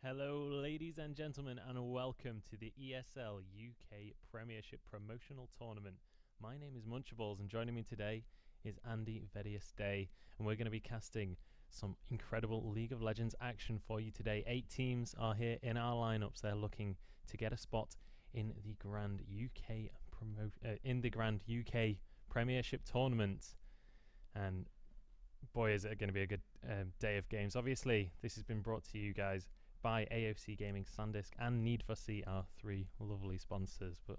Hello, ladies and gentlemen, and welcome to the ESL UK Premiership Promotional Tournament. My name is Munchables, and joining me today is Andy Vedius Day, and we're going to be casting some incredible League of Legends action for you today. 8 teams are here in our lineups. They're looking to get a spot in the Grand UK Premiership Tournament, and boy, is it going to be a good day of games. Obviously, this has been brought to you guys by AOC Gaming, SanDisk and Need for C, our 3 lovely sponsors. But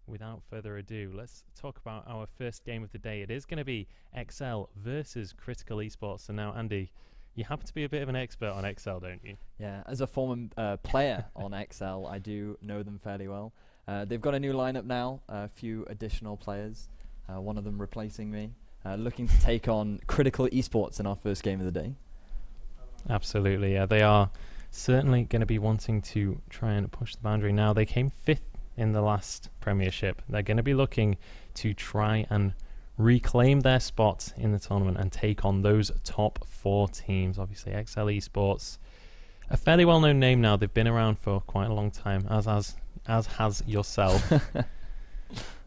without further ado, let's talk about our first game of the day. It is going to be exceL versus exceL Esports. So now, Andy, you happen to be a bit of an expert on exceL, don't you? Yeah, as a former player on exceL, I do know them fairly well. They've got a new lineup now, a few additional players, one of them replacing me, looking to take on exceL Esports in our first game of the day. Absolutely, yeah, they are certainly going to be wanting to try and push the boundary. Now, they came 5th in the last Premiership. They're going to be looking to try and reclaim their spot in the tournament and take on those top 4 teams. Obviously, exceL Esports, a fairly well-known name now. They've been around for quite a long time, as has yourself.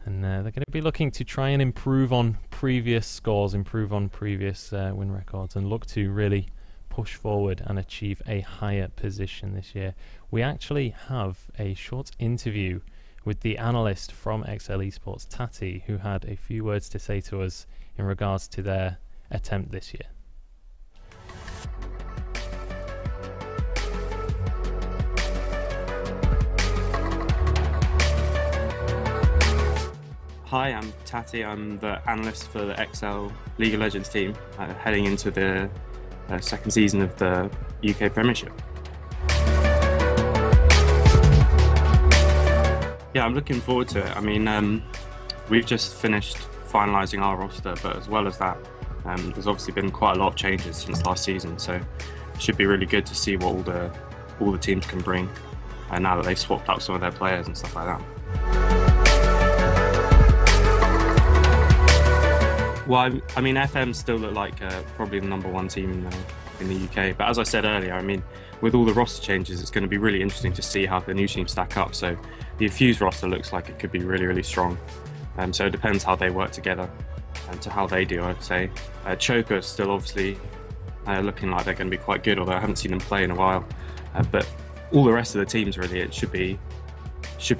And they're going to be looking to try and improve on previous scores, improve on previous win records, and look to really push forward and achieve a higher position this year. We actually have a short interview with the analyst from exceL Esports, Tati, who had a few words to say to us in regards to their attempt this year. Hi, I'm Tati. I'm the analyst for the exceL League of Legends team, heading into the second season of the UK Premiership. Yeah, I'm looking forward to it. I mean, we've just finished finalising our roster, but as well as that, there's obviously been quite a lot of changes since last season, so it should be really good to see what all the teams can bring now that they've swapped up some of their players and stuff like that. Well, I mean, FM still look like probably the #1 team in the UK. But as I said earlier, I mean, with all the roster changes, it's going to be really interesting to see how the new teams stack up. So the Fuse roster looks like it could be really, really strong. So it depends how they work together and to how they do, I'd say. Choker still obviously looking like they're going to be quite good, although I haven't seen them play in a while. But all the rest of the teams, really, it should be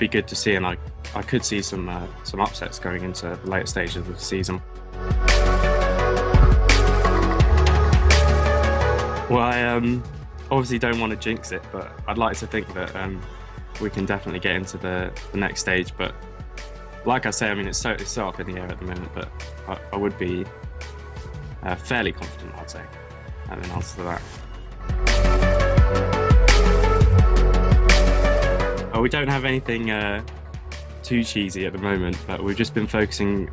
good to see. And I could see some upsets going into the later stages of the season. Well, I obviously don't want to jinx it, but I'd like to think that we can definitely get into the next stage. But like I say, I mean, it's so up in the air at the moment, but I would be fairly confident, I'd say, in answer to that. We don't have anything too cheesy at the moment, but we've just been focusing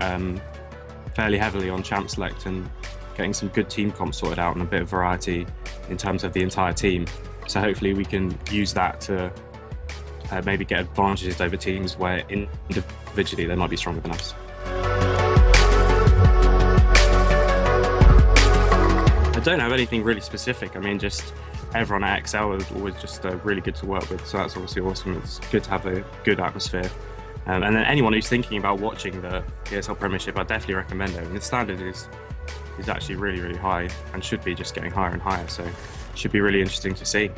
fairly heavily on champ select and getting some good team comps sorted out and a bit of variety in terms of the entire team. So hopefully we can use that to maybe get advantages over teams where individually they might be stronger than us. I don't have anything really specific. I mean, just everyone at exceL is always just really good to work with, so that's obviously awesome. It's good to have a good atmosphere. And then anyone who's thinking about watching the ESL Premiership, I definitely recommend it. And the standard is actually really, really high and should be just getting higher and higher. So it should be really interesting to see.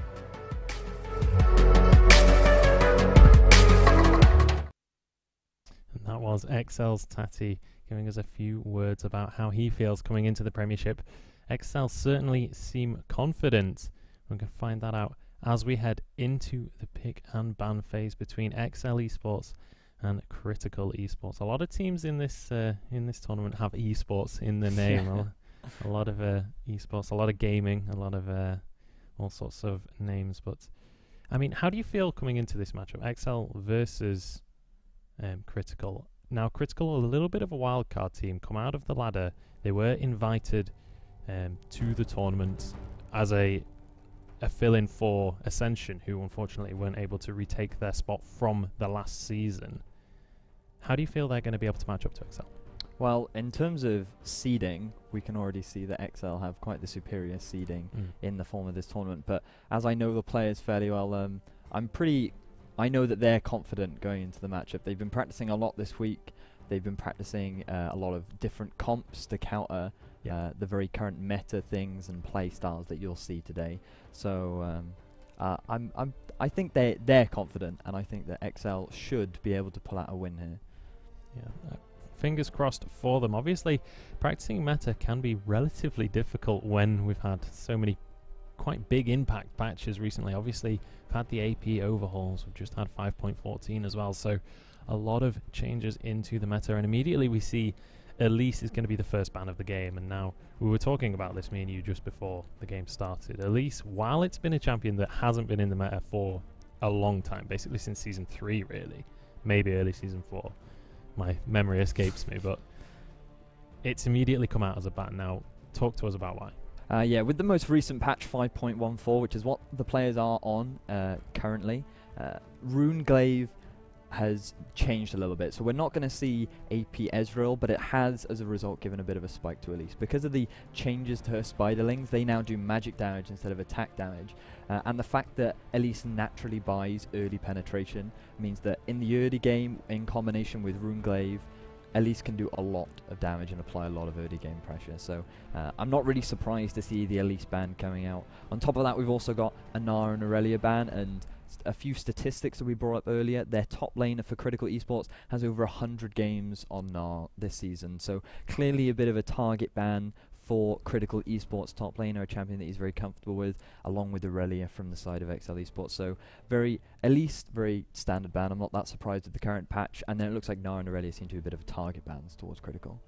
And that was exceL's Tati giving us a few words about how he feels coming into the Premiership. exceL certainly seem confident. We're going to find that out as we head into the pick and ban phase between exceL Esports and exceL Esports. A lot of teams in this tournament have esports in the name. A lot of esports, a lot of gaming, a lot of all sorts of names. But I mean, how do you feel coming into this matchup, exceL versus exceL? Now, exceL are a little bit of a wild card team, come out of the ladder. They were invited to the tournament as a fill-in for Ascension, who unfortunately weren't able to retake their spot from the last season. How do you feel they're going to be able to match up to exceL? Well, in terms of seeding, we can already see that exceL have quite the superior seeding in the form of this tournament. But as I know the players fairly well, I know that they're confident going into the matchup. They've been practicing a lot this week. They've been practicing a lot of different comps to counter the very current meta things and play styles that you'll see today. So I think they're confident, and I think that exceL should be able to pull out a win here. Yeah. Fingers crossed for them. Obviously, practicing meta can be relatively difficult when we've had so many quite big impact patches recently. Obviously, we've had the AP overhauls. We've just had 5.14 as well. So a lot of changes into the meta. And immediately we see Elise is going to be the first ban of the game. And now we were talking about this, me and you, just before the game started. Elise, while it's been a champion that hasn't been in the meta for a long time, basically since Season 3 really, maybe early Season 4. My memory escapes me, but it's immediately come out as a ban. Now, talk to us about why. Yeah, with the most recent patch 5.14, which is what the players are on currently, Runeglaive has changed a little bit. So we're not going to see AP Ezreal, but it has, as a result, given a bit of a spike to Elise. Because of the changes to her Spiderlings, they now do magic damage instead of attack damage. And the fact that Elise naturally buys early penetration means that in the early game, in combination with Runeglaive, Elise can do a lot of damage and apply a lot of early game pressure. So I'm not really surprised to see the Elise ban coming out. On top of that, we've also got a Gnar and Aurelia ban, and a few statistics that we brought up earlier. Their top laner for Critical Esports has over 100 games on Gnar this season. So clearly a bit of a target ban for Critical Esports top laner, a champion that he's very comfortable with, along with Aurelia from the side of exceL Esports. So at least very standard ban. I'm not that surprised with the current patch. And then it looks like Gnar and Aurelia seem to be a bit of a target bans towards Critical.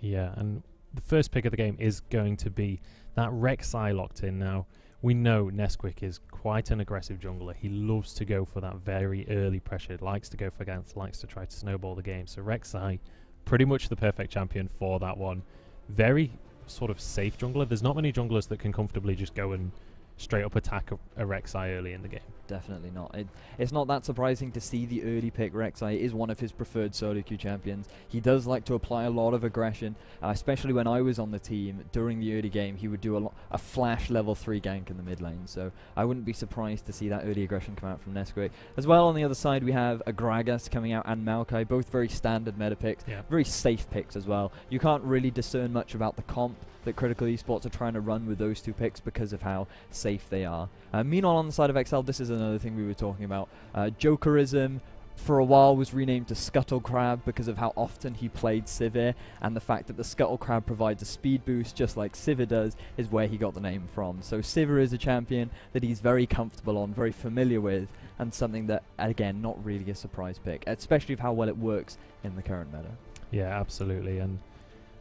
Yeah, and the first pick of the game is going to be that Rek'Sai locked in now. We know Nesquik is quite an aggressive jungler. He loves to go for that very early pressure, likes to go for ganks, likes to try to snowball the game. So Rek'Sai, pretty much the perfect champion for that one. Very sort of safe jungler. There's not many junglers that can comfortably just go and straight up attack a Rek'Sai early in the game. Definitely not. It's not that surprising to see the early pick. Rek'Sai is one of his preferred solo queue champions. He does like to apply a lot of aggression, especially when I was on the team during the early game. He would do a flash level 3 gank in the mid lane, so I wouldn't be surprised to see that early aggression come out from Nesquik. As well, on the other side, we have a Gragas coming out and Maokai, both very standard meta picks, very safe picks as well. You can't really discern much about the comp that Critical Esports are trying to run with those two picks because of how safe they are. Meanwhile, on the side of exceL, this is another thing we were talking about. Jokerism, for a while, was renamed to Scuttle Crab because of how often he played Sivir, and the fact that the Scuttle Crab provides a speed boost just like Sivir does is where he got the name from. So Sivir is a champion that he's very comfortable on, very familiar with, and something that, again, not really a surprise pick, especially of how well it works in the current meta. Yeah, absolutely, and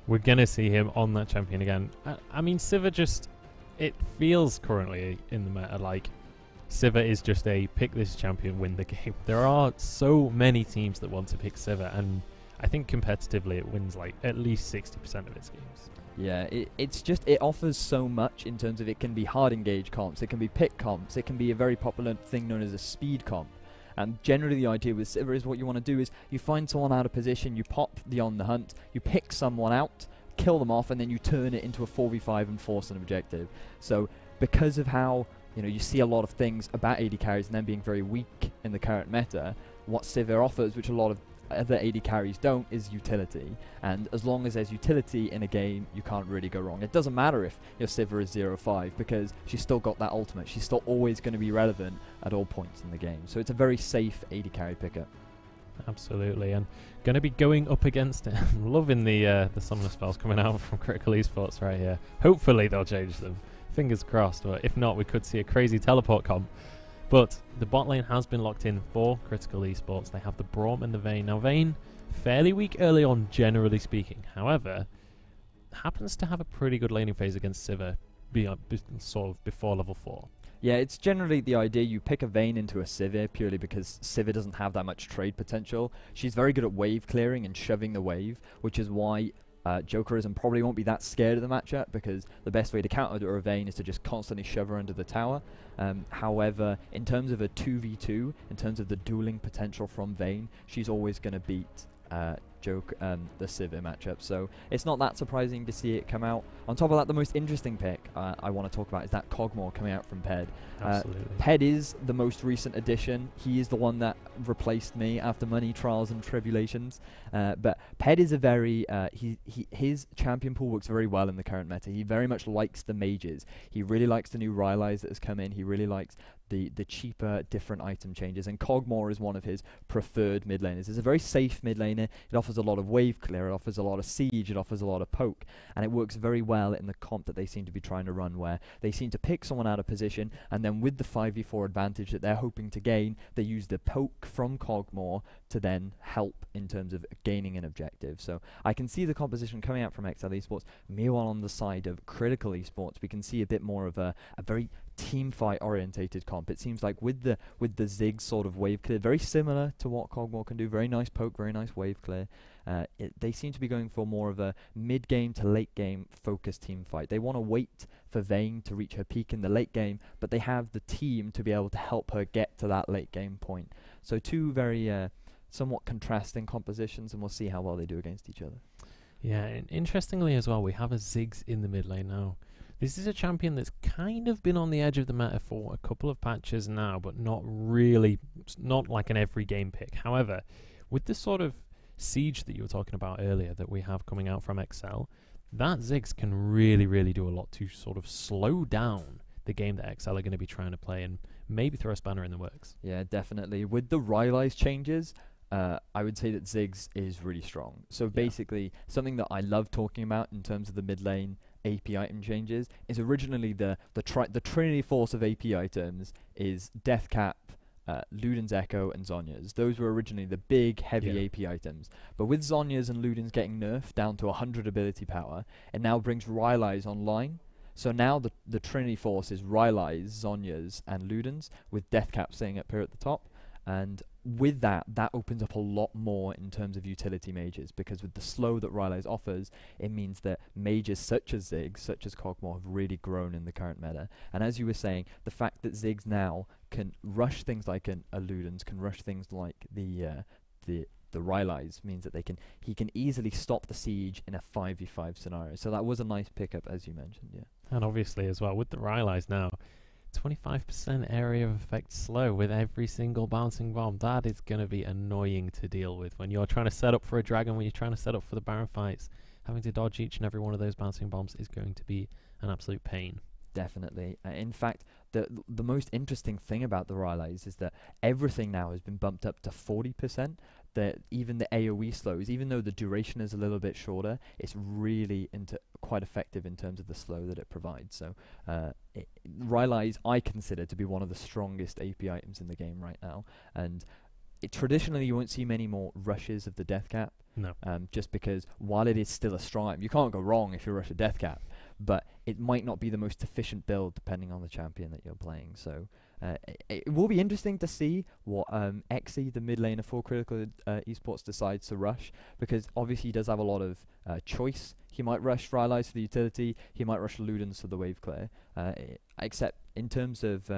we're going to see him on that champion again. I mean, Sivir just... It feels currently in the meta like Sivir is just a pick this champion, win the game. There are so many teams that want to pick Sivir, and I think competitively it wins like at least 60% of its games. Yeah, it offers so much in terms of it can be hard engage comps, it can be pick comps, it can be a very popular thing known as a speed comp. And generally the idea with Sivir is what you want to do is you find someone out of position, you pop the On the Hunt, you pick someone out, kill them off, and then you turn it into a 4v5 and force an objective. So because of how you see a lot of things about AD carries and them being very weak in the current meta, what Sivir offers, which a lot of other AD carries don't, is utility. And as long as there's utility in a game, you can't really go wrong. It doesn't matter if your Sivir is 0-5 because she's still got that ultimate. She's still always going to be relevant at all points in the game. So it's a very safe AD carry pickup. Absolutely, and going to be going up against it. I'm loving the summoner spells coming out from Critical Esports right here. Hopefully they'll change them. Fingers crossed, but if not, we could see a crazy teleport comp. But the bot lane has been locked in for Critical Esports. They have the Braum and the Vayne. Now, Vayne, fairly weak early on, generally speaking. However, happens to have a pretty good laning phase against Sivir, sort of before level 4. Yeah, it's generally the idea you pick a Vayne into a Sivir purely because Sivir doesn't have that much trade potential. She's very good at wave clearing and shoving the wave, which is why Jokerism probably won't be that scared of the matchup because the best way to counter a Vayne is to just constantly shove her under the tower. However, in terms of a 2v2, in terms of the dueling potential from Vayne, she's always going to beat the Sivir matchup. So it's not that surprising to see it come out. On top of that, the most interesting pick I want to talk about is that Cogmore coming out from Ped. Absolutely. Ped is the most recent addition. He is the one that replaced me after many trials and tribulations. But Ped is a very his champion pool works very well in the current meta. He very much likes the mages. He really likes the new Rylai's that has come in. He really likes the cheaper different item changes, and Cogmore is one of his preferred mid laners. It's a very safe mid laner. It offers a lot of wave clear, it offers a lot of siege, it offers a lot of poke, and it works very well in the comp that they seem to be trying to run, where they seem to pick someone out of position, and then with the 5v4 advantage that they're hoping to gain, they use the poke from Cogmore to then help in terms of gaining an objective. So I can see the composition coming out from exceL Esports. Meanwhile, on the side of Critical Esports, we can see a bit more of a very team fight orientated comp. It seems like with the Ziggs sort of wave clear, very similar to what Cogmore can do. Very nice poke, very nice wave clear. They seem to be going for more of a mid game to late game focused team fight. They want to wait for Vayne to reach her peak in the late game, but they have the team to be able to help her get to that late game point. So two very somewhat contrasting compositions, and we'll see how well they do against each other. Yeah, and interestingly as well, we have a Ziggs in the mid lane now. This is a champion that's kind of been on the edge of the meta for a couple of patches now, but not really, not like an every game pick. However, with the sort of siege that you were talking about earlier that we have coming out from exceL, that Ziggs can really, really do a lot to sort of slow down the game that exceL are going to be trying to play and maybe throw a spanner in the works. Yeah, definitely. With the Rylai's changes, I would say that Ziggs is really strong. So basically, something that I love talking about in terms of the mid lane AP item changes is originally the Trinity Force of AP items is Deathcap, Luden's Echo, and Zhonya's. Those were originally the big, heavy AP items. But with Zhonya's and Luden's getting nerfed down to 100 ability power, it now brings Rylai's online. So now the Trinity Force is Rylai's, Zhonya's, and Luden's, with Deathcap staying up here at the top. And with that opens up a lot more in terms of utility mages, because with the slow that Rylai's offers, it means that mages such as Ziggs, such as Cogmore, have really grown in the current meta. And as you were saying, the fact that Ziggs now can rush things like a Luden's, can rush things like the Rylai's, means that he can easily stop the siege in a 5v5 scenario. So that was a nice pickup, as you mentioned, yeah. And obviously as well, with the Rylai's now, 25% area of effect slow with every single bouncing bomb. That is going to be annoying to deal with when you're trying to set up for a dragon, when you're trying to set up for the Baron fights. Having to dodge each and every one of those bouncing bombs is going to be an absolute pain. Definitely. In fact, the most interesting thing about the Rylai's is that everything now has been bumped up to 40%. That even the AoE slows, even though the duration is a little bit shorter, it's really quite effective in terms of the slow that it provides. So Rylai's I consider to be one of the strongest AP items in the game right now, and traditionally you won't see many more rushes of the Deathcap. No. Just because while it is still a strong item, you can't go wrong if you rush a Deathcap, but it might not be the most efficient build depending on the champion that you're playing. So it will be interesting to see what exceL, the mid laner for Critical Esports, decides to rush, because obviously he does have a lot of choice. He might rush Rylai's for the utility, he might rush Luden's for the wave clear. Except in terms of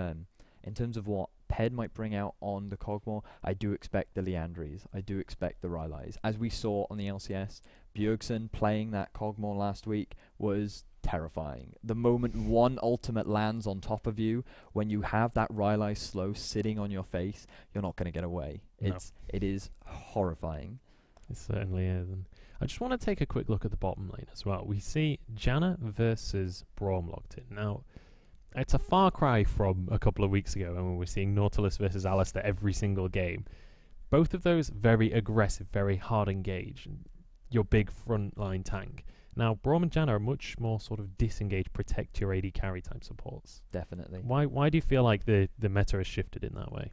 what Ped might bring out on the Cogmore, I do expect the Liandry's, I do expect the Rylai's. As we saw on the LCS, Bjergsen playing that Cogmore last week was terrifying. The moment one ultimate lands on top of you, when you have that Rylai's slow sitting on your face, you're not going to get away. No. It is horrifying. It certainly is. And I just want to take a quick look at the bottom lane as well. We see Janna versus Braum locked in. Now, it's a far cry from a couple of weeks ago when we were seeing Nautilus versus Alistair every single game. Both of those very aggressive, very hard engaged. Your big frontline tank. Now, Braum and Janna are much more sort of disengaged, protect your AD carry type supports. Definitely. Why do you feel like the meta has shifted in that way?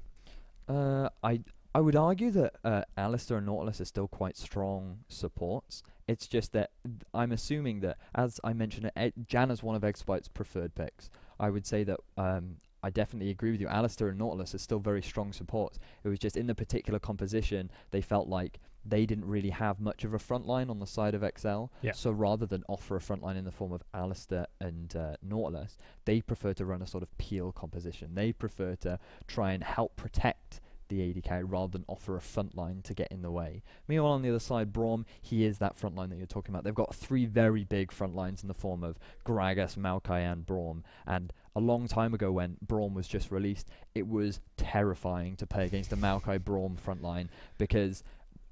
I would argue that Alistair and Nautilus are still quite strong supports. It's just that I'm assuming that, as I mentioned, Janna's one of exabyte's preferred picks. I would say that I definitely agree with you. Alistair and Nautilus are still very strong supports. It was just in the particular composition, they felt like they didn't really have much of a front line on the side of exceL. Yeah. So rather than offer a front line in the form of Alistair and Nautilus, they prefer to run a sort of peel composition. They prefer to try and help protect the AD carry rather than offer a front line to get in the way. Meanwhile, on the other side, Braum, he is that front line that you're talking about. They've got 3 very big front lines in the form of Gragas, Maokai, and Braum. And a long time ago when Braum was just released, it was terrifying to play against the Maokai Braum front line, because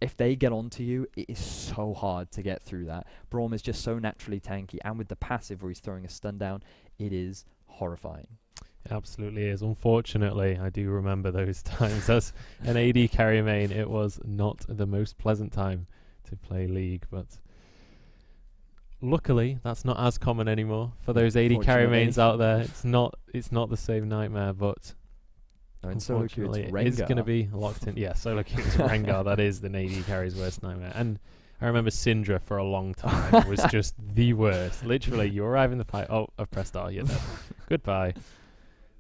if they get onto you, it is so hard to get through that. Braum is just so naturally tanky, and with the passive where he's throwing a stun down, it is horrifying. It absolutely is. Unfortunately, I do remember those times. As an AD carry main, it was not the most pleasant time to play League, but luckily that's not as common anymore for those AD carry mains out there. It's not the same nightmare, but unfortunately it is going to be locked in. Yeah, solo queue is Rengar. That is the AD carry's worst nightmare. And I remember Syndra for a long time was just the worst. Literally, you arrive in the fight. Oh, I've pressed R. You're dead. Goodbye.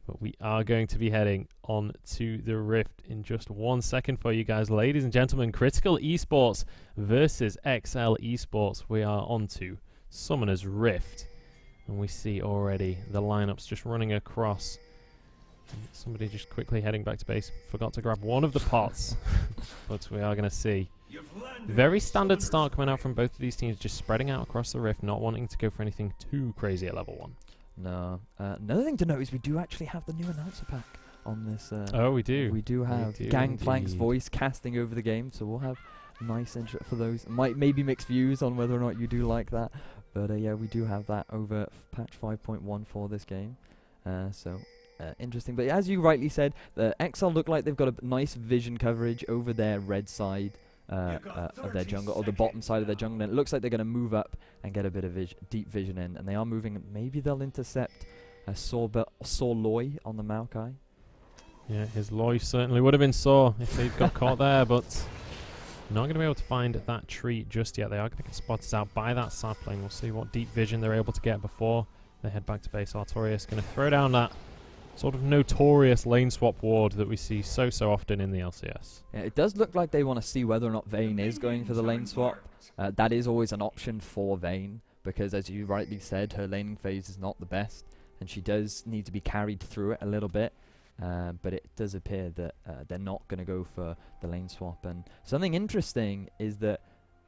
But we are going to be heading on to the Rift in just 1 second for you guys. Ladies and gentlemen, Critical Esports versus exceL Esports. We are on to Summoner's Rift. And we see already the lineups just running across. Somebody just quickly heading back to base. Forgot to grab one of the pots. But we are going to see very standard start coming out from both of these teams, just spreading out across the Rift, not wanting to go for anything too crazy at level 1. No. Another thing to note is we do actually have the new announcer pack on this. Oh, we do. We do have Gangplank's voice casting over the game, so we'll have nice intro for those. Maybe mixed views on whether or not you do like that, but yeah, we do have that over patch 5.1 for this game. Interesting. But as you rightly said, the exceL look like they've got a nice vision coverage over their red side of their jungle, or the bottom side of their jungle, and it looks like they're going to move up and get a bit of deep vision in, and they are moving. Maybe they'll intercept a Saw Loy on the Maokai. Yeah, his Loy certainly would have been sore if they'd got caught there, but not going to be able to find that tree just yet. They are going to get spotted out by that sapling. We'll see what deep vision they're able to get before they head back to base. Artorias going to throw down that sort of notorious lane swap ward that we see so often in the LCS. Yeah, it does look like they want to see whether or not Vayne is going for the lane swap. That is always an option for Vayne, because as you rightly said, her laning phase is not the best, and she does need to be carried through it a little bit. But it does appear that they're not going to go for the lane swap. And something interesting is that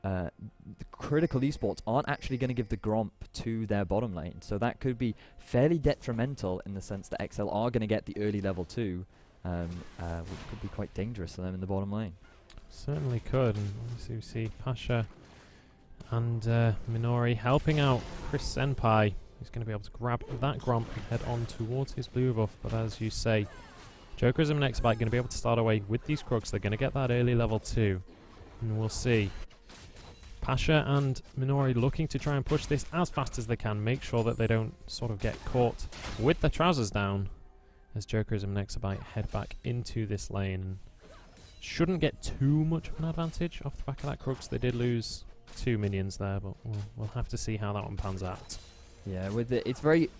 the Critical Esports aren't actually going to give the Gromp to their bottom lane, so that could be fairly detrimental in the sense that exceL are going to get the early level 2, which could be quite dangerous for them in the bottom lane. Certainly could, and obviously we see Pasha and Minori helping out Chris Senpai, who's going to be able to grab that Gromp and head on towards his blue buff. But as you say, Jokerism and exaByte going to be able to start away with these Krugs. They're going to get that early level 2, and we'll see Pasha and Minori looking to try and push this as fast as they can, make sure that they don't sort of get caught with their trousers down, as Jokerism and exaByte head back into this lane. Shouldn't get too much of an advantage off the back of that Krugs. They did lose 2 minions there, but we'll have to see how that one pans out. Yeah, with it's very.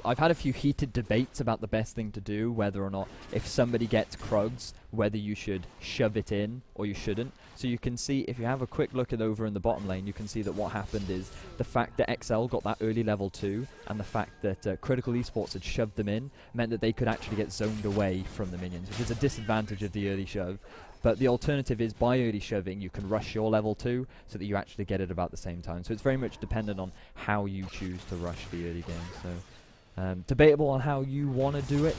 I've had a few heated debates about the best thing to do, whether or not if somebody gets Krugs, whether you should shove it in or you shouldn't. So you can see, if you have a quick look at over in the bottom lane, you can see that what happened is the fact that exceL got that early level 2 and the fact that Critical Esports had shoved them in meant that they could actually get zoned away from the minions, which is a disadvantage of the early shove. But the alternative is, by early shoving, you can rush your level 2 so that you actually get it about the same time. So it's very much dependent on how you choose to rush the early game. So debatable on how you want to do it.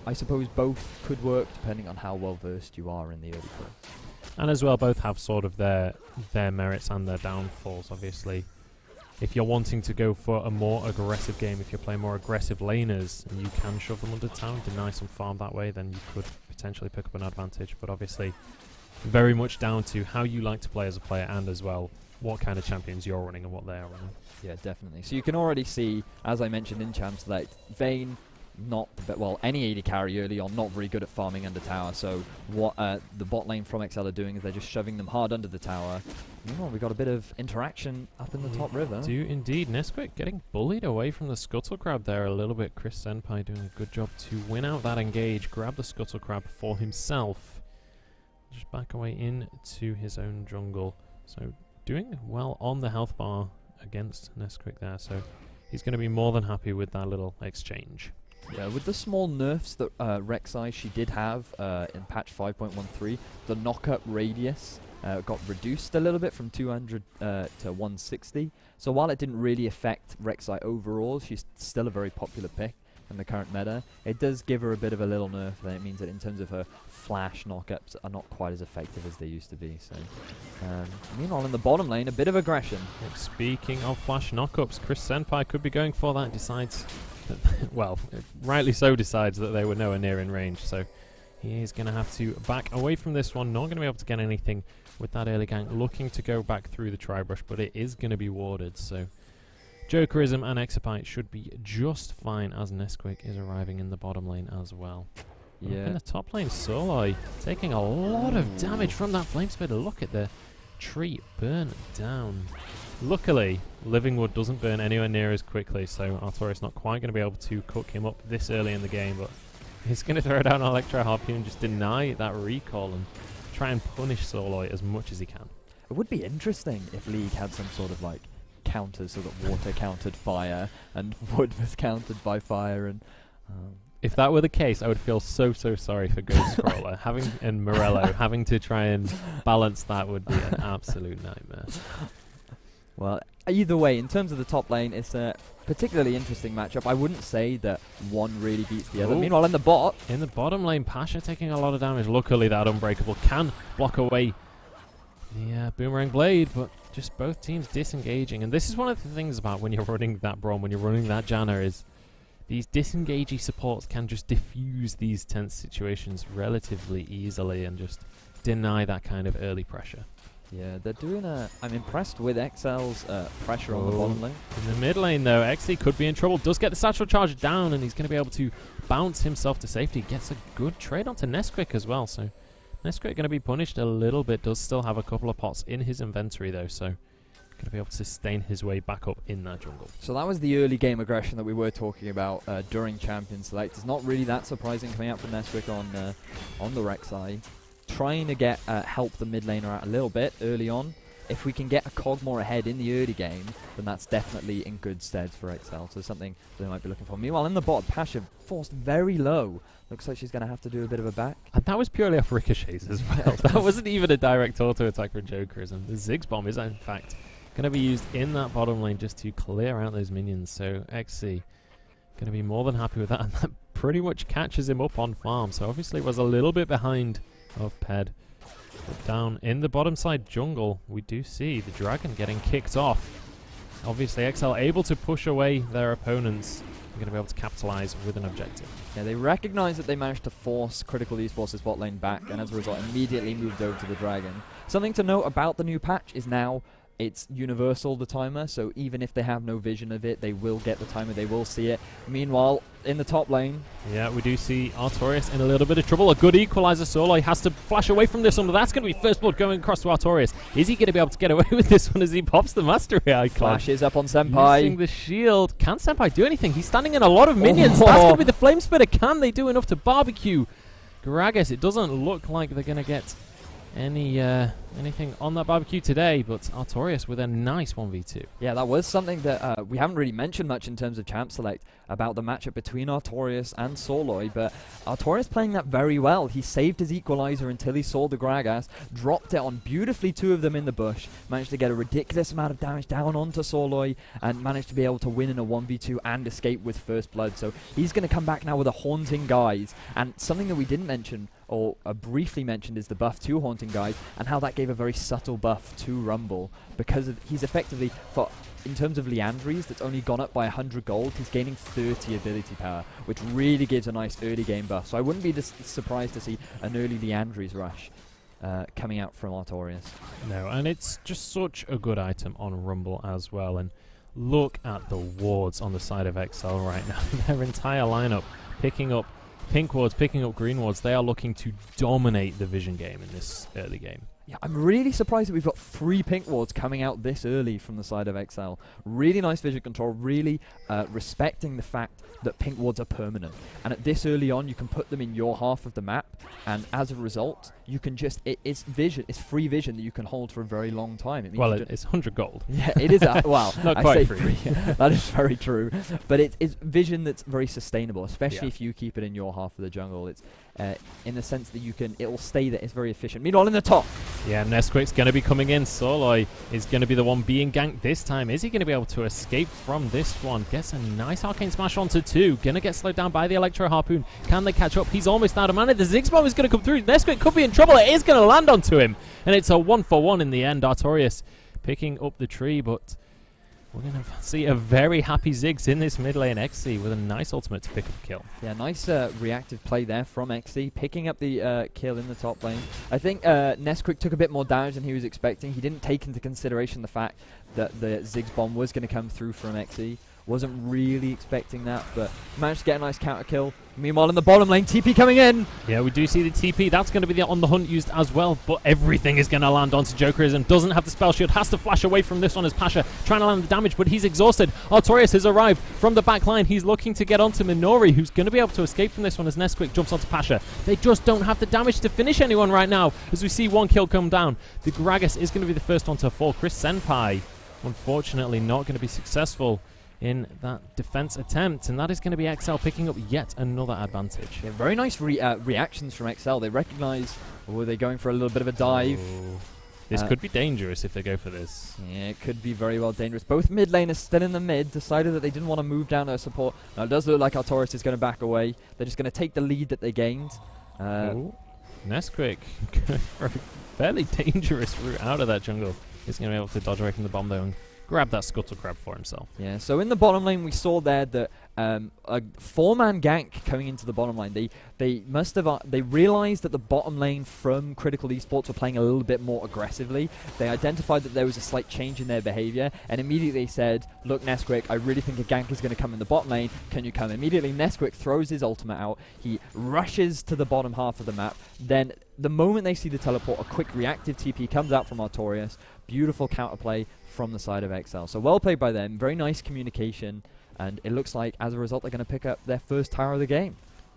I suppose both could work depending on how well versed you are in the early play. And as well, both have sort of their merits and their downfalls, obviously. If you're wanting to go for a more aggressive game, if you're playing more aggressive laners, and you can shove them under town, deny some farm that way, then you could potentially pick up an advantage. But obviously, very much down to how you like to play as a player, and as well, what kind of champions you're running and what they are running. Yeah, definitely. So you can already see, as I mentioned in Champs Select, Vayne, not the well, any AD carry early on, not very good at farming under tower. So what the bot lane from exceL are doing is they're just shoving them hard under the tower. Meanwhile, we got a bit of interaction up in the top river. Do indeed. Nesquik getting bullied away from the Scuttle Crab there a little bit. Chris Senpai doing a good job to win out that engage, grab the Scuttle Crab for himself. Just back away into his own jungle. So doing well on the health bar against Nesquik there. So he's going to be more than happy with that little exchange. Yeah, with the small nerfs that Rek'Sai she did have in patch 5.13, the knock-up radius got reduced a little bit from 200 to 160. So while it didn't really affect Rek'Sai overall, she's still a very popular pick in the current meta. It does give her a bit of a little nerf, then it means that in terms of her flash knockups are not quite as effective as they used to be. So, meanwhile in the bottom lane, a bit of aggression. Speaking of flash knockups, Chris Senpai could be going for that. Decides, well, rightly so, decides that they were nowhere near in range. So he is going to have to back away from this one. Not going to be able to get anything with that early gank. Looking to go back through the tri-brush, but it is going to be warded. So Jokerism and exaPyte should be just fine as Nesquik is arriving in the bottom lane as well. Yeah. In the top lane, Soloi taking a lot of damage from that flame spitter. Look at the tree burn down. Luckily, Living Wood doesn't burn anywhere near as quickly, so Artorias not quite going to be able to cook him up this early in the game, but he's going to throw down an Electro Harpoon and just deny that recall and try and punish Soloi as much as he can. It would be interesting if League had some sort of like counters, so that water countered fire and wood was countered by fire, and if that were the case, I would feel so sorry for Ghost Scroller and Morello having to try and balance that would be an absolute nightmare. Well, either way, in terms of the top lane, it's a particularly interesting matchup. I wouldn't say that one really beats the other. Ooh. Meanwhile, in the bottom lane, Pasha taking a lot of damage. Luckily, that Unbreakable can block away the Boomerang Blade, but just both teams disengaging. And this is one of the things about when you're running that Braum, when you're running that Janna, is these disengagey supports can just diffuse these tense situations relatively easily and just deny that kind of early pressure. Yeah, they're doing I'm impressed with exceL's pressure on the bottom lane. In the mid lane, though, exeL could be in trouble. Does get the satchel charge down, and he's going to be able to bounce himself to safety. Gets a good trade onto Nesquik as well, so Nesquik going to be punished a little bit. Does still have a couple of pots in his inventory, though, so going to be able to sustain his way back up in that jungle. So that was the early game aggression that we were talking about during Champion Select. It's not really that surprising coming out from Nesquik on the Rek'Sai. Trying to get help the mid laner out a little bit early on. If we can get a cog more ahead in the early game, then that's definitely in good stead for exeL. So something they might be looking for. Meanwhile, in the bot, Pasha forced very low. Looks like she's going to have to do a bit of a back. And that was purely off ricochets as well. That wasn't even a direct auto attack for Jokerism. The Ziggs bomb is in fact going to be used in that bottom lane just to clear out those minions. So exeL going to be more than happy with that, and that pretty much catches him up on farm. So obviously was a little bit behind of Ped. But down in the bottom side jungle, we do see the dragon getting kicked off. Obviously exeL able to push away their opponents. They're going to be able to capitalize with an objective. Yeah, they recognize that they managed to force Critical Esports' bot lane back, and as a result immediately moved over to the dragon. Something to note about the new patch is now it's universal, the timer, so even if they have no vision of it, they will get the timer, they will see it. Meanwhile, in the top lane... Yeah, we do see Artorias in a little bit of trouble. A good equalizer. Soloi has to flash away from this one, but that's going to be first blood going across to Artorias. Is he going to be able to get away with this one as he pops the Mastery Icon? Flashes up on Senpai. Using the shield. Can Senpai do anything? He's standing in a lot of minions. That's going to be the Flame Spitter. Can they do enough to barbecue Gragas? It doesn't look like they're going to get anything on that barbecue today, but Artorias with a nice 1v2. Yeah, that was something that we haven't really mentioned much in terms of Champ Select about the matchup between Artorias and Soloi, but Artorias playing that very well. He saved his equalizer until he saw the Gragas, dropped it on beautifully, two of them in the bush, managed to get a ridiculous amount of damage down onto Soloi, and managed to be able to win in a 1v2 and escape with first blood. So he's going to come back now with a Haunting Guise, and something that we didn't mention or briefly mentioned is the buff to Haunting Guise, and how that gave a very subtle buff to Rumble, because he's effectively, in terms of Liandry's, that's only gone up by 100 gold, he's gaining 30 ability power, which really gives a nice early game buff. So I wouldn't be surprised to see an early Liandry's rush coming out from Artorias. No, and it's just such a good item on Rumble as well, and look at the wards on the side of exeL right now. Their entire lineup picking up pink wards, picking up green wards. They are looking to dominate the vision game in this early game. Yeah, I'm really surprised that we've got 3 pink wards coming out this early from the side of exceL. Really nice vision control, really respecting the fact that pink wards are permanent. And at this early on, you can put them in your half of the map, and as a result, you can just, it's vision, it's free vision that you can hold for a very long time. It means Well, it's 100 gold. Yeah, it is, well, Not I quite say free. That is very true. But it's vision that's very sustainable, especially Yeah. if you keep it in your half of the jungle. It's in the sense that it will stay there, it's very efficient. Meanwhile, in the top, Yeah, Nesquik's going to be coming in. Soloy is going to be the one being ganked this time. Is he going to be able to escape from this one? Gets a nice arcane smash onto 2. Going to get slowed down by the Electro Harpoon. Can they catch up? He's almost out of mana. The Ziggs bomb is going to come through. Nesquik could be in trouble. It is going to land onto him. And it's a 1-for-1 in the end. Artorias picking up the tree, but we're going to see a very happy Ziggs in this mid lane. exceL with a nice ultimate to pick up a kill. yeah, nice reactive play there from exceL, picking up the kill in the top lane. I think Nesquik took a bit more damage than he was expecting. He didn't take into consideration the fact that the Ziggs bomb was going to come through from exceL. Wasn't really expecting that, but managed to get a nice counter kill. Meanwhile, in the bottom lane, TP coming in. Yeah, we do see the TP. That's going to be the on the hunt used as well, but everything is going to land onto Jokerism. Doesn't have the spell shield, has to flash away from this one as Pasha trying to land the damage, but he's exhausted. Artorias has arrived from the back line. He's looking to get onto Minori, who's going to be able to escape from this one as Nesquik jumps onto Pasha. They just don't have the damage to finish anyone right now as we see one kill come down. The Gragas is going to be the first one to fall. Chris Senpai, unfortunately, not going to be successful in that defense attempt, and that is going to be exceL picking up yet another advantage. Yeah, very nice reactions from exceL. They recognize, or they're going for a little bit of a dive. Oh. This could be dangerous if they go for this. Yeah, it could be very well dangerous. Both mid laners still in the mid, decided that they didn't want to move down to support. Now it does look like Artorias is going to back away. They're just going to take the lead that they gained. Nesquik for a fairly dangerous route out of that jungle. He's going to be able to dodge away from the bomb though and grab that scuttle crab for himself. Yeah, so in the bottom lane we saw there that a 4-man gank coming into the bottom lane. They must have they realized that the bottom lane from Critical Esports were playing a little bit more aggressively. They identified that there was a slight change in their behavior and immediately said, look Nesquik, I really think a gank is going to come in the bottom lane. Can you come? Immediately Nesquik throws his ultimate out. He rushes to the bottom half of the map. Then the moment they see the teleport, a quick reactive TP comes out from Artorias. Beautiful counterplay from the side of exceL. So well played by them. Very nice communication. And it looks like, as a result, they're going to pick up their first tower of the game.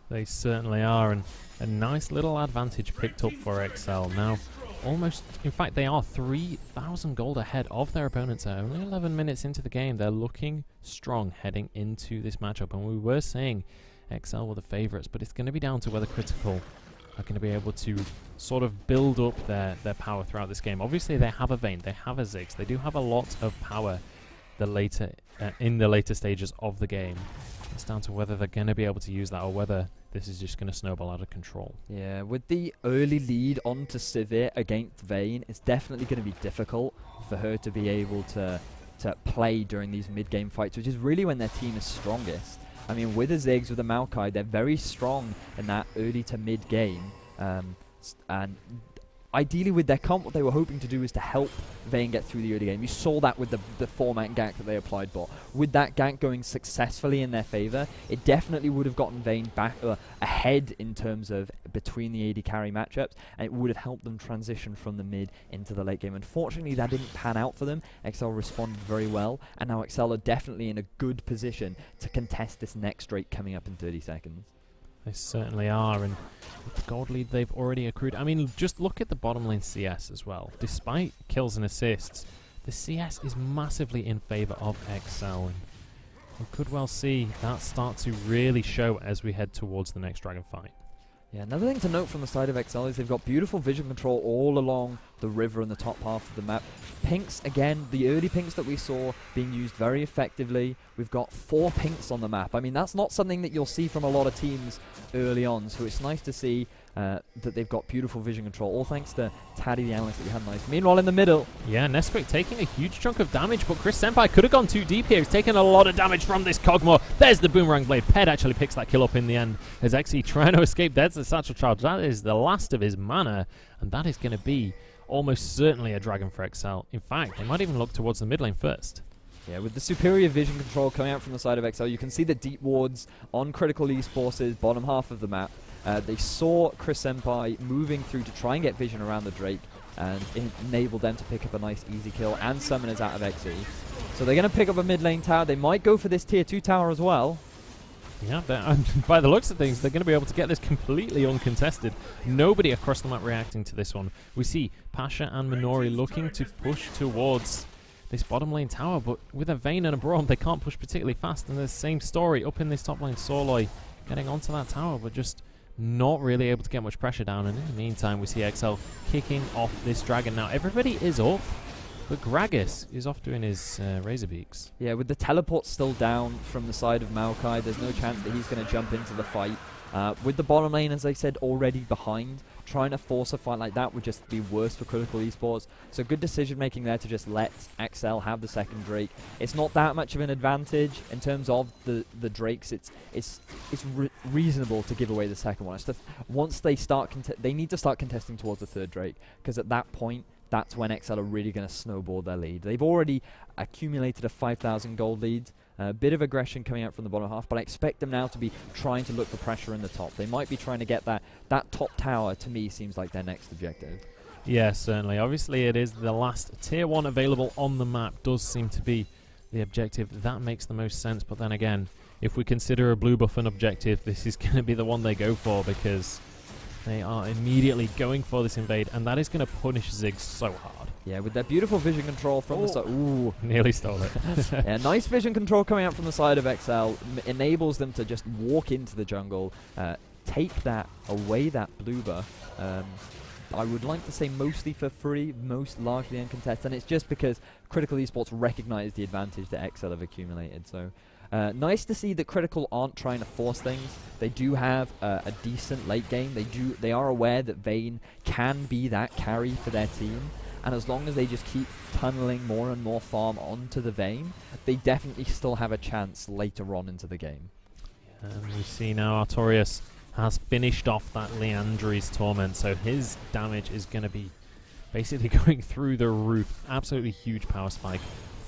They certainly are, and a nice little advantage picked up for exceL. Now, almost, in fact, they are 3,000 gold ahead of their opponents. Only 11 minutes into the game. They're looking strong heading into this matchup, and we were saying exceL were the favourites, but it's going to be down to whether Critical are going to be able to sort of build up their power throughout this game. Obviously, they have a Vayne, they have a Ziggs, they do have a lot of power in the later stages of the game. It's down to whether they're going to be able to use that or whether this is just going to snowball out of control. Yeah, with the early lead onto Sivir against Vayne, it's definitely going to be difficult for her to be able to play during these mid-game fights, which is really when their team is strongest. I mean, with the Ziggs, with the Maokai, they're very strong in that early to mid-game. And ideally with their comp, what they were hoping to do is to help Vayne get through the early game. You saw that with the 4-man gank that they applied, but with that gank going successfully in their favor, it definitely would have gotten Vayne back ahead in terms of between the AD carry matchups, and it would have helped them transition from the mid into the late game. Unfortunately, that didn't pan out for them. exceL responded very well, and now exceL are definitely in a good position to contest this next Drake coming up in 30 seconds. They certainly are, and with the gold lead they've already accrued. I mean, just look at the bottom lane CS as well. Despite kills and assists, the CS is massively in favour of exceL, and we could well see that start to really show as we head towards the next Dragon fight. Yeah, another thing to note from the side of exceL is they've got beautiful vision control all along the river and the top half of the map. Pinks, again, the early pinks that we saw being used very effectively. We've got 4 pinks on the map. I mean, that's not something that you'll see from a lot of teams early on, so it's nice to see that they've got beautiful vision control, all thanks to Taddy the analyst that we had nice. Meanwhile, in the middle... Yeah, Nesquik taking a huge chunk of damage, but Chris Senpai could have gone too deep here. He's taken a lot of damage from this Kog'Maw. There's the Boomerang Blade. Ped actually picks that kill up in the end as exeL trying to escape. There's the Satchel Charge. That is the last of his mana, and that is going to be almost certainly a Dragon for exceL. In fact, they might even look towards the mid lane first. Yeah, with the superior vision control coming out from the side of exeL, you can see the deep wards on Critical Esports' bottom half of the map. They saw Chris Senpai moving through to try and get vision around the Drake. and enable them to pick up a nice easy kill and summoners out of XE. So they're going to pick up a mid lane tower. They might go for this tier 2 tower as well. Yeah, by the looks of things, they're going to be able to get this completely uncontested. Nobody across the map reacting to this one. We see Pasha and Minori looking to push towards this bottom lane tower, but with a Vayne and a Braum, they can't push particularly fast. And the same story up in this top lane. Sorloy getting onto that tower, but just not really able to get much pressure down. And in the meantime, we see exceL kicking off this dragon. Now, everybody is up, but Gragas is off doing his Razor Beaks. Yeah, with the teleport still down from the side of Maokai, there's no chance that he's going to jump into the fight. With the bottom lane, as I said, already behind, trying to force a fight like that would just be worse for Critical Esports. So good decision making there to just let exceL have the second Drake. It's not that much of an advantage in terms of the Drakes. It's reasonable to give away the second one. It's just once they start, they need to start contesting towards the third Drake, because at that point, that's when exceL are really going to snowball their lead. They've already accumulated a 5,000 gold lead. A bit of aggression coming out from the bottom half, but I expect them now to be trying to look for pressure in the top. They might be trying to get that top tower. To me, seems like their next objective. Yeah, certainly. Obviously, it is the last tier 1 available on the map. Does seem to be the objective. That makes the most sense. But then again, if we consider a blue buff an objective, this is going to be the one they go for, because they are immediately going for this invade, and that is going to punish Ziggs so hard. Yeah, with that beautiful vision control from the side. Ooh. Nearly stole it. Yeah, nice vision control coming out from the side of exceL. Enables them to just walk into the jungle, take that away, that blue buff. I would like to say mostly for free, most largely uncontested, and it's just because Critical Esports recognize the advantage that exceL have accumulated. So nice to see that Critical aren't trying to force things. They do have a decent late game. They are aware that Vayne can be that carry for their team. And as long as they just keep tunneling more and more farm onto the Vayne, they definitely still have a chance later on into the game. And we see now Artorias has finished off that Leandri's Torment, so his damage is going to be basically going through the roof. Absolutely huge power spike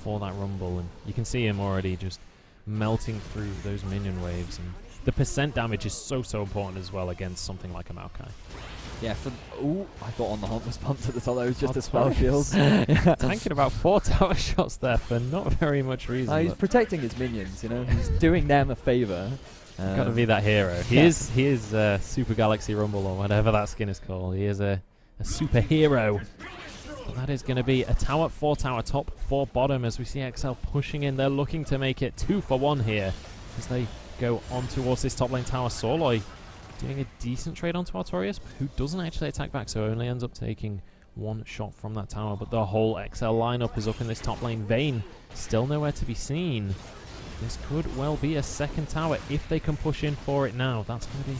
for that Rumble, and you can see him already just melting through those minion waves. And the percent damage is so important as well against something like a Maokai. Yeah, ooh, I thought on the Hunt was pumped at the top. That was just a spell shield. Tanking about 4 tower shots there for not very much reason. He's protecting his minions, you know. He's doing them a favor. Got to be that hero. He is Super Galaxy Rumble, or whatever that skin is called. He is a superhero. But that is going to be a tower, 4 tower top, 4 bottom, as we see exceL pushing in. They're looking to make it 2 for 1 here as they go on towards this top lane tower. Sorloy doing a decent trade onto Artorias, who doesn't actually attack back, so only ends up taking 1 shot from that tower. But the whole exceL lineup is up in this top lane. Vayne still nowhere to be seen. This could well be a second tower if they can push in for it now. That's going to be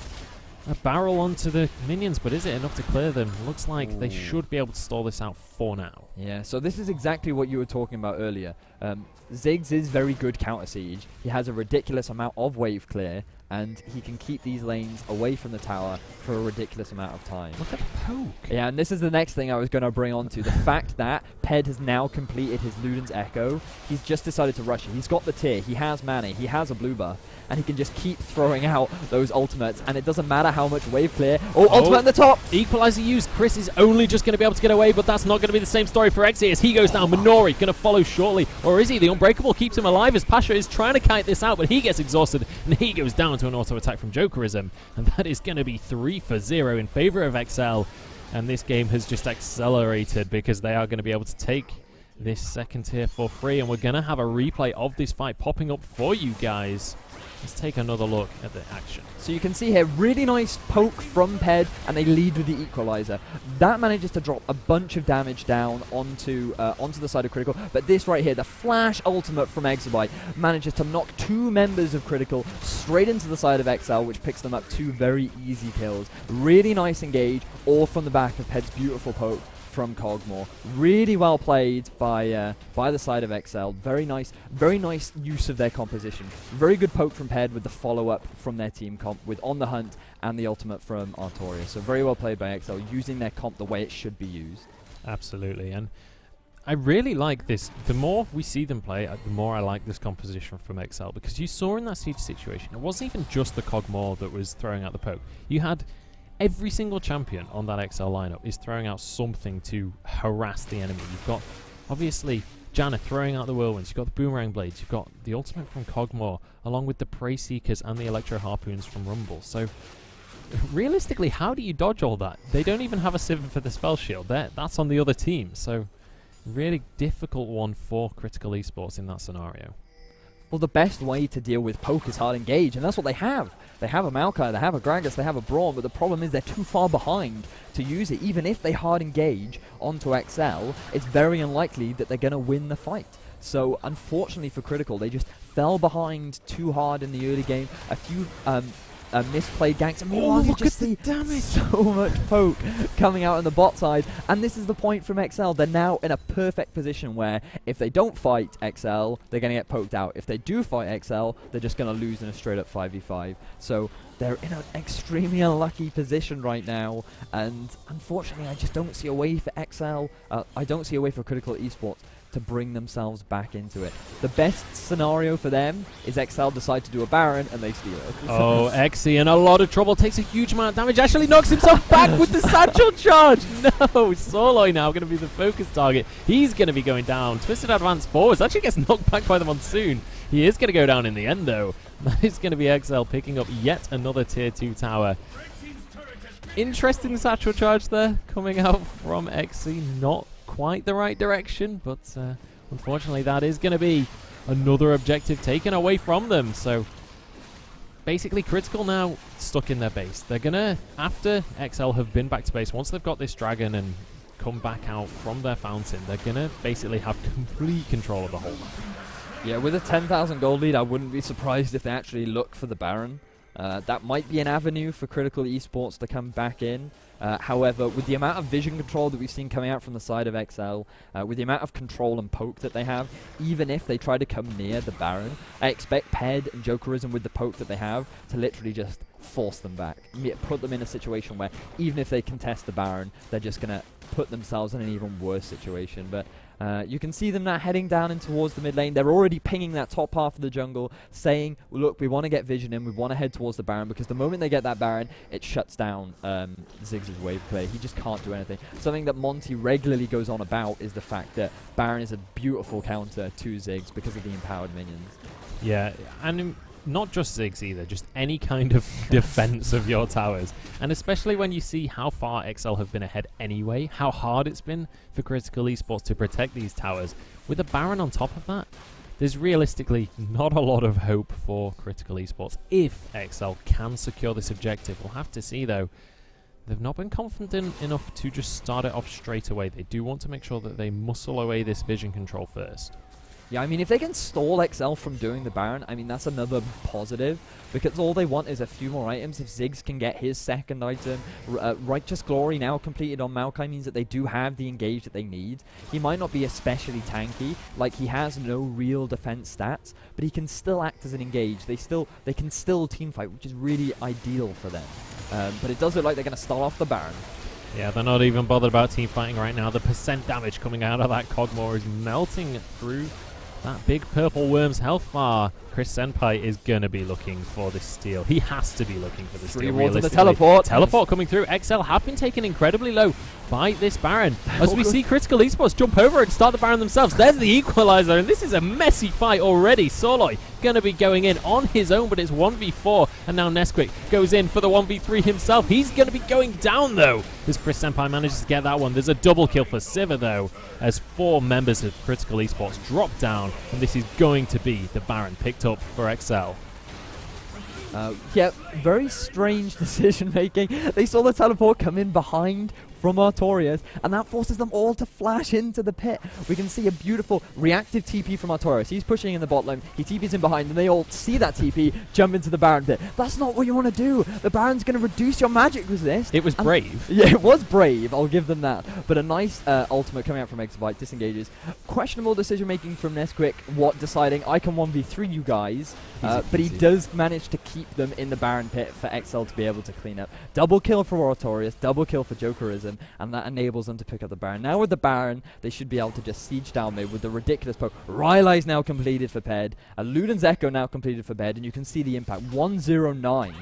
a barrel onto the minions, but is it enough to clear them? Looks like they should be able to stall this out for now. Yeah, so this is exactly what you were talking about earlier. Ziggs is very good counter siege. He has a ridiculous amount of wave clear, and he can keep these lanes away from the tower for a ridiculous amount of time. Look at the poke. Yeah, and this is the next thing I was going to bring on to. The fact that Ped has now completed his Luden's Echo. He's just decided to rush it. He's got the tier, he has mana, he has a blue buff, and he can just keep throwing out those ultimates, and it doesn't matter how much wave clear. Ultimate in the top! Equalizer used. Chris is only just going to be able to get away, but that's not going to be the same story for exeL as he goes down. Minori going to follow shortly, or is he? The Unbreakable keeps him alive as Pasha is trying to kite this out, but he gets exhausted, and he goes down to an auto attack from Jokerism, and that is going to be 3 for 0 in favor of exeL. And this game has just accelerated because they are going to be able to take this second tier for free, and we're going to have a replay of this fight popping up for you guys. Let's take another look at the action. So you can see here, really nice poke from Ped, and they lead with the Equalizer. That manages to drop a bunch of damage down onto the side of Critical, but this right here, the flash ultimate from exabyte, manages to knock 2 members of Critical straight into the side of exeL, which picks them up 2 very easy kills. Really nice engage, all from the back of Ped's beautiful poke from Cogmore. Really well played by the side of exeL. Very nice use of their composition. Very good poke from Ped with the follow-up from their team comp with On the Hunt and the ultimate from Artorias. So very well played by exeL, using their comp the way it should be used. Absolutely, and I really like this. The more we see them play, the more I like this composition from exeL, because you saw in that siege situation, it wasn't even just the Cogmore that was throwing out the poke. You had Every single champion on that exceL lineup is throwing out something to harass the enemy. You've got, obviously, Janna throwing out the whirlwinds. You've got the boomerang blades. You've got the ultimate from Kog'Maw, along with the Prey Seekers and the Electro Harpoons from Rumble. So, realistically, how do you dodge all that? They don't even have a Sivir for the spell shield. That's on the other team. So, really difficult one for Critical Esports in that scenario. Well, the best way to deal with poke is hard engage, and that's what they have. They have a Maokai, they have a Gragas, they have a Braum, but the problem is they're too far behind to use it. Even if they hard engage onto exceL, it's very unlikely that they're going to win the fight. So, unfortunately for Critical, they just fell behind too hard in the early game. A few misplayed ganks, and meanwhile you just see so much poke coming out on the bot side, and this is the point from exceL. They're now in a perfect position where if they don't fight exceL, they're going to get poked out. If they do fight exceL, they're just going to lose in a straight up 5v5. So they're in an extremely unlucky position right now, and unfortunately I just don't see a way for exceL, I don't see a way for Critical Esports to bring themselves back into it. The best scenario for them is exceL decide to do a Baron and they steal it. Oh, exi in a lot of trouble, takes a huge amount of damage, actually knocks himself back with the satchel charge. No, Soloi now going to be the focus target. He's going to be going down. Twisted advance forwards, actually gets knocked back by the Monsoon. He is going to go down in the end though. That is going to be exceL picking up yet another tier 2 tower. Interesting satchel charge there coming out from exi, not quite the right direction, but unfortunately that is going to be another objective taken away from them. So basically Critical now stuck in their base. They're going to, after exceL have been back to base, once they've got this dragon and come back out from their fountain, they're going to basically have complete control of the whole map. Yeah, with a 10,000 gold lead, I wouldn't be surprised if they actually look for the Baron. That might be an avenue for Critical Esports to come back in. However, with the amount of vision control that we've seen coming out from the side of exceL, with the amount of control and poke that they have, even if they try to come near the Baron, I expect Ped and Jokerism with the poke that they have to literally just force them back. Put them in a situation where even if they contest the Baron, they're just going to put themselves in an even worse situation. But you can see them now heading down in towards the mid lane. They're already pinging that top half of the jungle, saying, well, look, we want to get vision in, we want to head towards the Baron, because the moment they get that Baron, it shuts down Ziggs' wave play. He just can't do anything. Something that Monty regularly goes on about is the fact that Baron is a beautiful counter to Ziggs because of the empowered minions. Yeah, and not just Ziggs either, just any kind of defense of your towers. And especially when you see how far exceL have been ahead anyway, how hard it's been for Critical Esports to protect these towers. With a Baron on top of that, there's realistically not a lot of hope for Critical Esports if exceL can secure this objective. We'll have to see though. They've not been confident enough to just start it off straight away. They do want to make sure that they muscle away this vision control first. Yeah, I mean, if they can stall exceL from doing the Baron, I mean, that's another positive, because all they want is a few more items. If Ziggs can get his second item, Righteous Glory now completed on Maokai means that they do have the engage that they need. He might not be especially tanky, like he has no real defense stats, but he can still act as an engage. They can still teamfight, which is really ideal for them. But it does look like they're going to stall off the Baron. Yeah, they're not even bothered about team fighting right now. The percent damage coming out of that Kog'Maw is melting through that big purple worm's health bar. Chris Senpai is going to be looking for this steal. He has to be looking for this steal. Rewards of the teleport. Teleport coming through. exceL have been taken incredibly low by this Baron. As we see Critical Esports jump over and start the Baron themselves. There's the equalizer, and this is a messy fight already. Soloi going to be going in on his own, but it's 1v4, and now Nesquik goes in for the 1v3 himself. He's going to be going down, though, as Chris Senpai manages to get that one. There's a double kill for Sivir, though, as 4 members of Critical Esports drop down, and this is going to be the Baron picked up for exceL. Yeah, very strange decision making. They saw the teleport come in behind from Artorias, and that forces them all to flash into the pit. We can see a beautiful reactive TP from Artorias. He's pushing in the bot lane, he TPs in behind, and they all see that TP, jump into the Baron pit. That's not what you want to do. The Baron's going to reduce your magic resist. It was brave. Yeah, it was brave, I'll give them that. But a nice ultimate coming out from Exabyte, disengages. Questionable decision making from Nesquik, deciding I can 1v3 you guys, but he does manage to keep them in the Baron pit for exceL to be able to clean up. Double kill for Artorias, double kill for Jokerism. Jokerism, and that enables them to pick up the Baron. Now with the Baron, they should be able to just siege down mid with the ridiculous poke. Rylai's now completed for Ped, Luden's Echo now completed for Ped, and you can see the impact. 109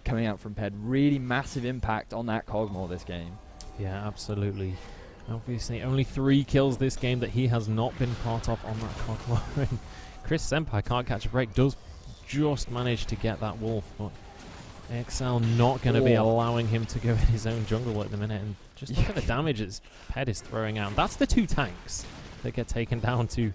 coming out from Ped. Really massive impact on that Cogmore this game. Yeah, absolutely. Obviously, only 3 kills this game that he has not been part of on that Cogmore. Chris Senpai can't catch a break, does just manage to get that wolf, but exceL not going to be allowing him to go in his own jungle at the minute. And just look at the damage that Ped is throwing out. That's the 2 tanks that get taken down to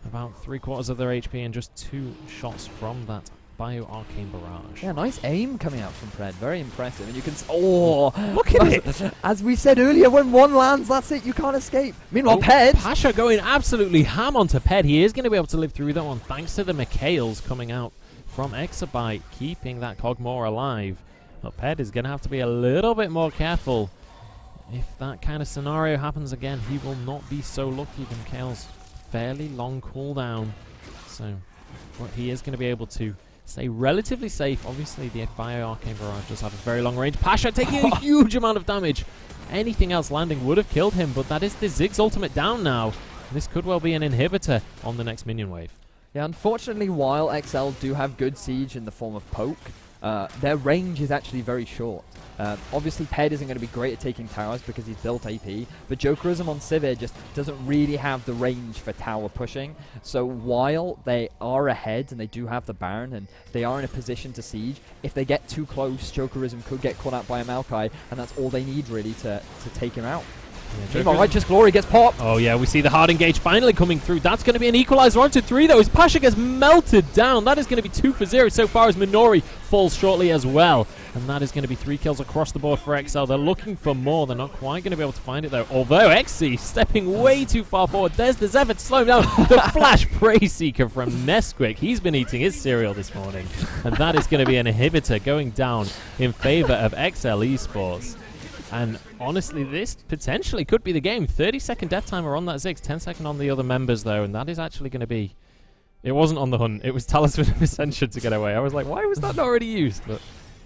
about 3/4 of their HP and just 2 shots from that Bio-Arcane Barrage. Yeah, nice aim coming out from Pred. Very impressive. And you can... Oh! Look at it! As we said earlier, when one lands, that's it. You can't escape. Meanwhile, Ped... Pasha going absolutely ham onto Ped. He is going to be able to live through that one thanks to the Mikhails coming out from exabyte, keeping that Cogmore alive. But Ped is going to have to be a little bit more careful. If that kind of scenario happens again, he will not be so lucky. The Mikhail's fairly long cooldown. So, but he is going to be able to stay relatively safe. Obviously, the Bio-Arcane Barrage does have a very long range. Pasha taking a huge amount of damage. Anything else landing would have killed him, but that is the Ziggs ultimate down now. This could well be an inhibitor on the next minion wave. Yeah, unfortunately, while exceL do have good siege in the form of poke, their range is actually very short. Obviously, Ped isn't going to be great at taking towers because he's built AP, but Jokerism on Sivir just doesn't really have the range for tower pushing. So while they are ahead and they do have the Baron and they are in a position to siege, if they get too close, Jokerism could get caught out by a Maokai, and that's all they need really to take him out. Yeah, Righteous Glory gets popped. Oh yeah, we see the hard engage finally coming through. That's going to be an equalizer onto 3 though as Pasha gets melted down. That is going to be 2 for 0 so far as Minori falls shortly as well. And that is going to be 3 kills across the board for exceL. They're looking for more. They're not quite going to be able to find it though. Although exceL stepping way too far forward. There's the Zephyr to slow him down. The Flash Prey Seeker from Nesquik. He's been eating his cereal this morning. And that is going to be an inhibitor going down in favor of exceL Esports. And honestly, this potentially could be the game. 30-second death timer on that Ziggs, 10-second on the other members, though, and that is actually going to be... It wasn't on the hunt. It was Talisman of Ascension to get away. I was like, why was that not already used? But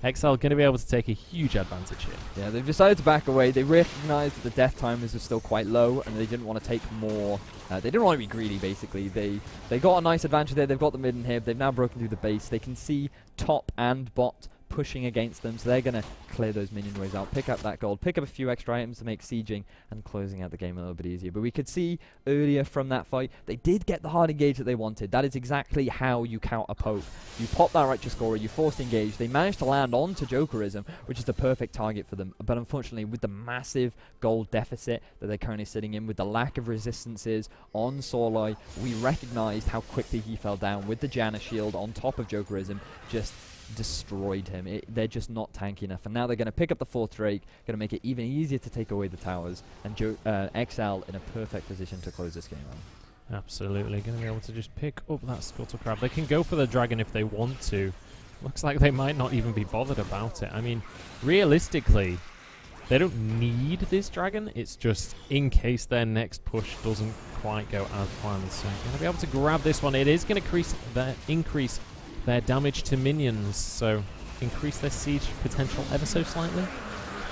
exceL going to be able to take a huge advantage here. Yeah, they've decided to back away. They recognized that the death timers are still quite low, and they didn't want to take more... they didn't want to be greedy, basically. They got a nice advantage there. They've got the mid inhib. They've now broken through the base. They can see top and bot pushing against them, so they're going to clear those minion waves out, pick up that gold, pick up a few extra items to make sieging and closing out the game a little bit easier. But we could see earlier from that fight, they did get the hard engage that they wanted. That is exactly how you counter poke. You pop that Righteous Glory, you force engage. They managed to land onto Jokerism, which is the perfect target for them. But unfortunately, with the massive gold deficit that they're currently sitting in, with the lack of resistances on Sorloi, we recognized how quickly he fell down with the Janna shield on top of Jokerism, just destroyed him. They're just not tanky enough, and now they're going to pick up the 4th Drake, going to make it even easier to take away the towers, and exceL in a perfect position to close this game out. Absolutely, going to be able to just pick up that Scuttle Crab. They can go for the dragon if they want to. Looks like they might not even be bothered about it. I mean, realistically, they don't need this dragon. It's just in case their next push doesn't quite go as planned. So going to be able to grab this one. It is going to increase their damage to minions, so increase their siege potential ever so slightly.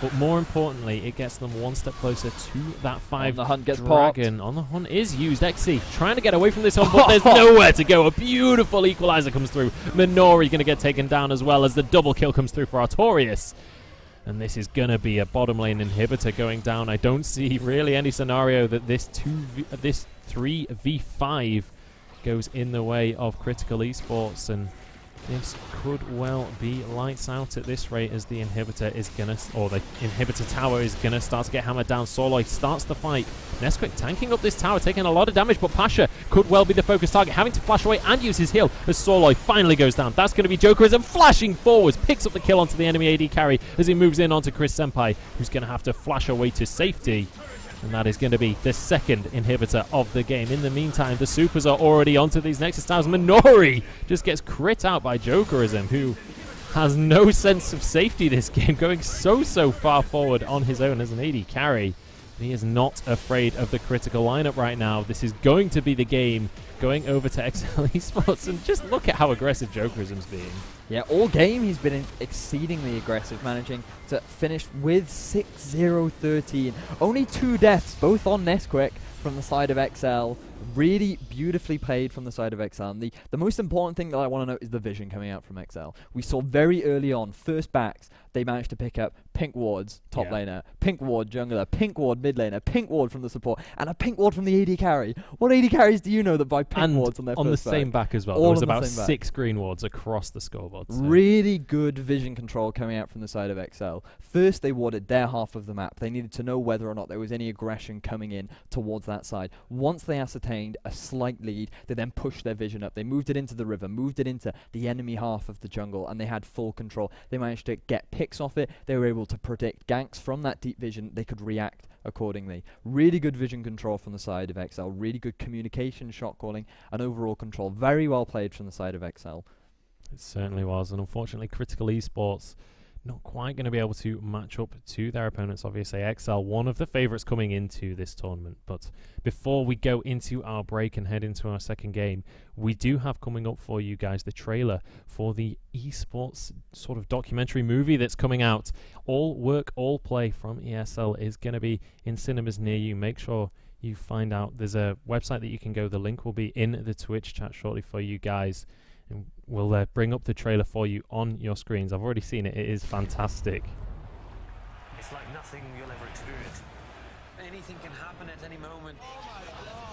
But more importantly, it gets them one step closer to that 5 the hunt gets dragon. On the hunt is used. exceL trying to get away from this hunt, but there's nowhere to go. A beautiful equalizer comes through. Minori going to get taken down as well as the double kill comes through for Artorias. And this is going to be a bottom lane inhibitor going down. I don't see really any scenario that this 3v5 goes in the way of Critical Esports, and this could well be lights out at this rate as the inhibitor is gonna, or the inhibitor tower is gonna start to get hammered down. Sorloi starts the fight. Nesquik tanking up this tower, taking a lot of damage, but Pasha could well be the focus target, having to flash away and use his heal as Sorloi finally goes down. That's going to be Jokerism flashing forwards, picks up the kill onto the enemy AD carry as he moves in onto Chris Senpai, who's going to have to flash away to safety. And that is going to be the 2nd inhibitor of the game. In the meantime, the supers are already onto these Nexus towers. Minori just gets crit out by Jokerism, who has no sense of safety this game, going so far forward on his own as an AD carry. He is not afraid of the critical lineup right now. This is going to be the game going over to exceL Esports, and just look at how aggressive Jokerism's being. Yeah, all game he's been exceedingly aggressive, managing to finish with 6-0-13. Only 2 deaths, both on Nesquik from the side of exceL. Really beautifully played from the side of exceL. And the most important thing that I want to note is the vision coming out from exceL. We saw very early on, first backs, they managed to pick up Pink Ward's top laner, Pink Ward jungler, Pink Ward mid laner, Pink Ward from the support, and a Pink Ward from the AD carry. What AD carries do you know that buy Pink Wards on their first on the back? same back as well? All There was on the about same back. 6 green wards across the scoreboard. So. Really good vision control coming out from the side of exceL. First, they warded their half of the map. They needed to know whether or not there was any aggression coming in towards that side. Once they ascertained a slight lead, they then pushed their vision up. They moved it into the river, moved it into the enemy half of the jungle, and they had full control. They managed to get picks off it. They were able to predict ganks from that deep vision. They could react accordingly. Really good vision control from the side of exceL. Really good communication, shot calling, and overall control. Very well played from the side of exceL. It certainly was, and unfortunately Critical Esports not quite going to be able to match up to their opponents. Obviously exceL, one of the favourites coming into this tournament. But before we go into our break and head into our second game, we do have coming up for you guys the trailer for the esports sort of documentary movie that's coming out. All Work, All Play from ESL is going to be in cinemas near you. Make sure you find out. There's a website that you can go. The link will be in the Twitch chat shortly for you guys. And we'll bring up the trailer for you on your screens. I've already seen it. It is fantastic. It's like nothing you'll ever experience. Anything can happen at any moment. Oh my God.